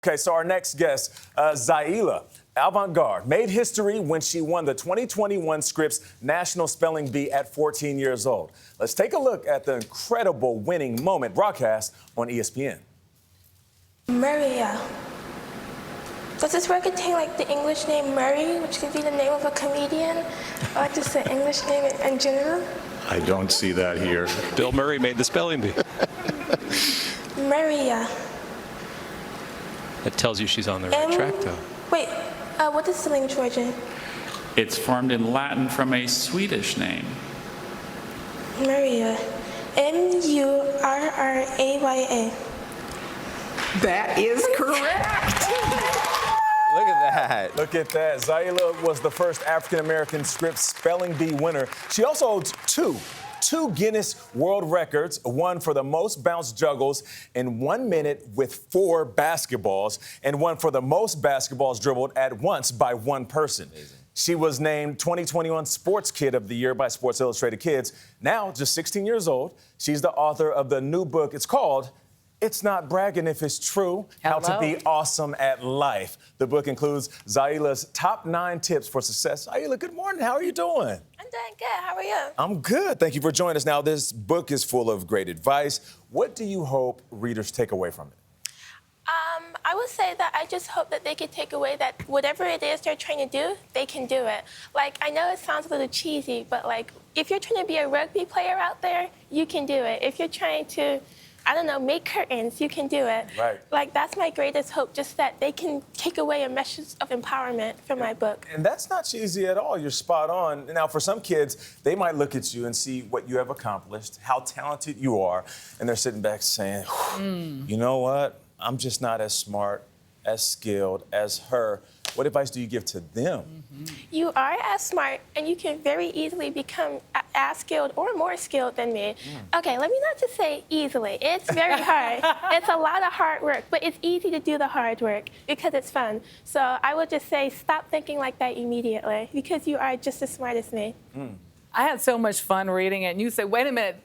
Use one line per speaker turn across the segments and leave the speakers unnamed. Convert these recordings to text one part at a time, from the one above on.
Okay, so our next guest, Zaila Avant-garde, made history when she won the 2021 Scripps National Spelling Bee at 14 years old. Let's take a look at the incredible winning moment broadcast on ESPN.
Maria. Does this word contain like the English name Murray, which could be the name of a comedian, or just the English name in general?
I don't see that here.
Bill Murray made the spelling bee.
Maria.
That tells you she's on the right track, though.
Wait, what is the language origin?
It's formed in Latin from a Swedish name.
Maria. M-U-R-R-A-Y-A.
That is correct.
Look at that.
Look at that. Zaila was the first African-American Scripps Spelling Bee winner. She also holds two Guinness World Records, one for the most bounce juggles in 1 minute with 4 basketballs, and one for the most basketballs dribbled at once by one person. Amazing. She was named 2021 Sports Kid of the Year by Sports Illustrated Kids. Now, just 16 years old, she's the author of the new book. It's called It's Not Bragging If It's True, How to Be Awesome at Life. The book includes Zaila's top 9 tips for success. Zaila, good morning. How are you doing?
I'm doing good. How are you?
I'm good. Thank you for joining us. Now, this book is full of great advice. What do you hope readers take away from it?
I would say that I just hope that they could take away that whatever it is they're trying to do, they can do it. Like, I know it sounds a little cheesy, but like, if you're trying to be a rugby player out there, you can do it. If you're trying to, I don't know, make curtains, you can do it.
Right.
Like, that's my greatest hope, just that they can take away a message of empowerment from my book.
And that's not cheesy at all. You're spot on. Now, for some kids, they might look at you and see what you have accomplished, how talented you are, and they're sitting back saying, you know what? I'm just not as smart, as skilled as her. What advice do you give to them?
You are as smart, and you can very easily become as skilled or more skilled than me. Okay, let me not just say easily. It's very hard. It's a lot of hard work, but it's easy to do the hard work because it's fun. So I would just say stop thinking like that immediately because you are just as smart as me.
I had so much fun reading it, and you said, wait a minute,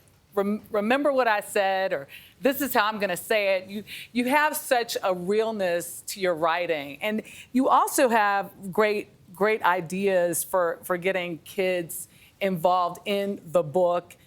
remember what I said, or this is how I'm going to say it. You have such a realness to your writing, and you also have great ideas for getting kids involved in the book.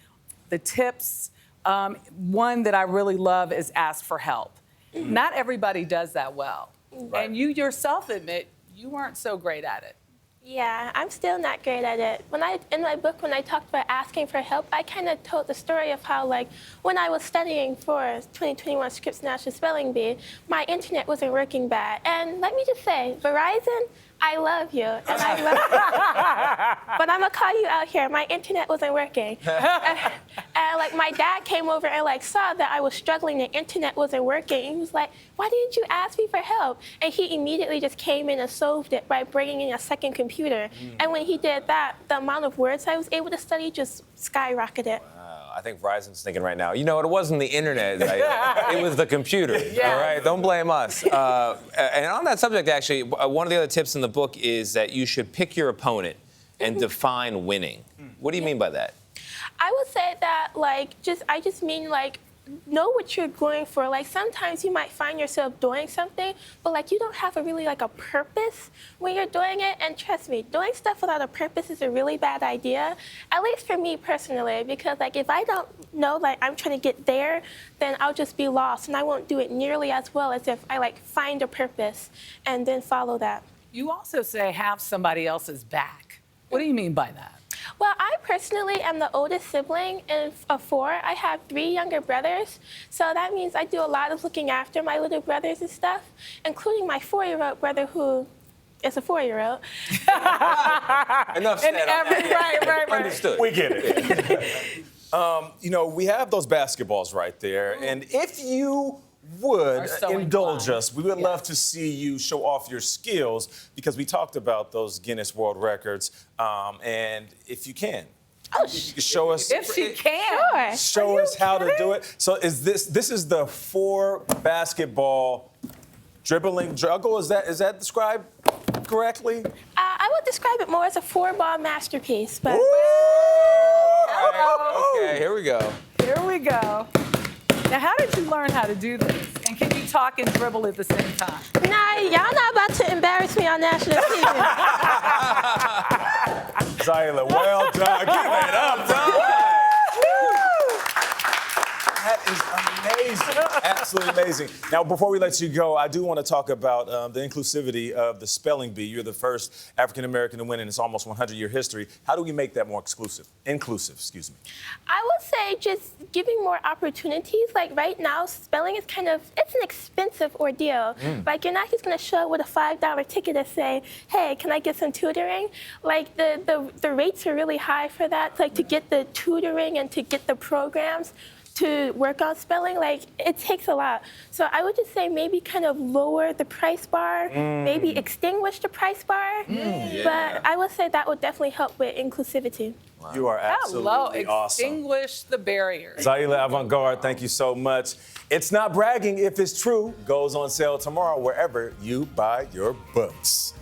The tips, one that I really love is ask for help. Not everybody does that well, and you yourself admit you weren't so great at it.
Yeah, I'm still not great at it. In my book, when I talked about asking for help, I kind of told the story of how, like, when I was studying for 2021 Scripps National Spelling Bee, my internet wasn't working bad. And let me just say, Verizon, I love you, and I love you. But I'm gonna call you out here. My internet wasn't working. And like, my dad came over and like saw that I was struggling, the internet wasn't working. He was like, why didn't you ask me for help? And he immediately just came in and solved it by bringing in a second computer. And when he did that, the amount of words I was able to study just skyrocketed.
I think Verizon's thinking right now, you know, it wasn't the internet, it was the computer, all right? Don't blame us. And on that subject, actually, one of the other tips in the book is that you should pick your opponent and define winning. What do you mean by that?
I would say that, like, I just mean, like, know what you're going for. Like, sometimes you might find yourself doing something, but like, you don't have a really like a purpose when you're doing it. And trust me, doing stuff without a purpose is a really bad idea, at least for me personally, because like, if I don't know like I'm trying to get there, then I'll just be lost and I won't do it nearly as well as if I like find a purpose and then follow that.
You also say have somebody else's back. What do you mean by that?
Well, I personally am the oldest sibling of 4. I have 3 younger brothers, so that means I do a lot of looking after my little brothers and stuff, including my 4-year-old brother who is a 4-year-old.
Enough said.
Right.
Understood.
We get it. You know, we have those basketballs right there, and if you would indulge us, we would love to see you show off your skills because we talked about those Guinness World Records, and if you can. You can show us.
If she can.
Show us how to do it. So is this is the 4 basketball dribbling juggle? Is that described correctly?
I would describe it more as a 4-ball masterpiece, but.
Okay, here we go.
Here we go. Now, how did you learn how to do this? And can you talk and dribble at the same time.
Nah, y'all not about to embarrass me on national TV.
Zaila, well done. Give it up, dog. That is amazing. Absolutely amazing. Now, before we let you go, I do want to talk about the inclusivity of the spelling bee. You're the first African American to win in its almost 100-year history. How do we make that more inclusive, excuse me?
I would say just giving more opportunities. Like right now, spelling is it's an expensive ordeal. Like you're not just gonna show up with a $5 ticket and say, hey, can I get some tutoring? Like the rates are really high for that. Like to get the tutoring and to get the programs to work on spelling, like it takes a lot. So I would just say maybe kind of lower the price bar, maybe extinguish the price bar. But I would say that would definitely help with inclusivity.
Wow. You are absolutely awesome.
Extinguish the barriers.
Zaila Avant-garde, thank you so much. It's Not Bragging If It's True goes on sale tomorrow wherever you buy your books.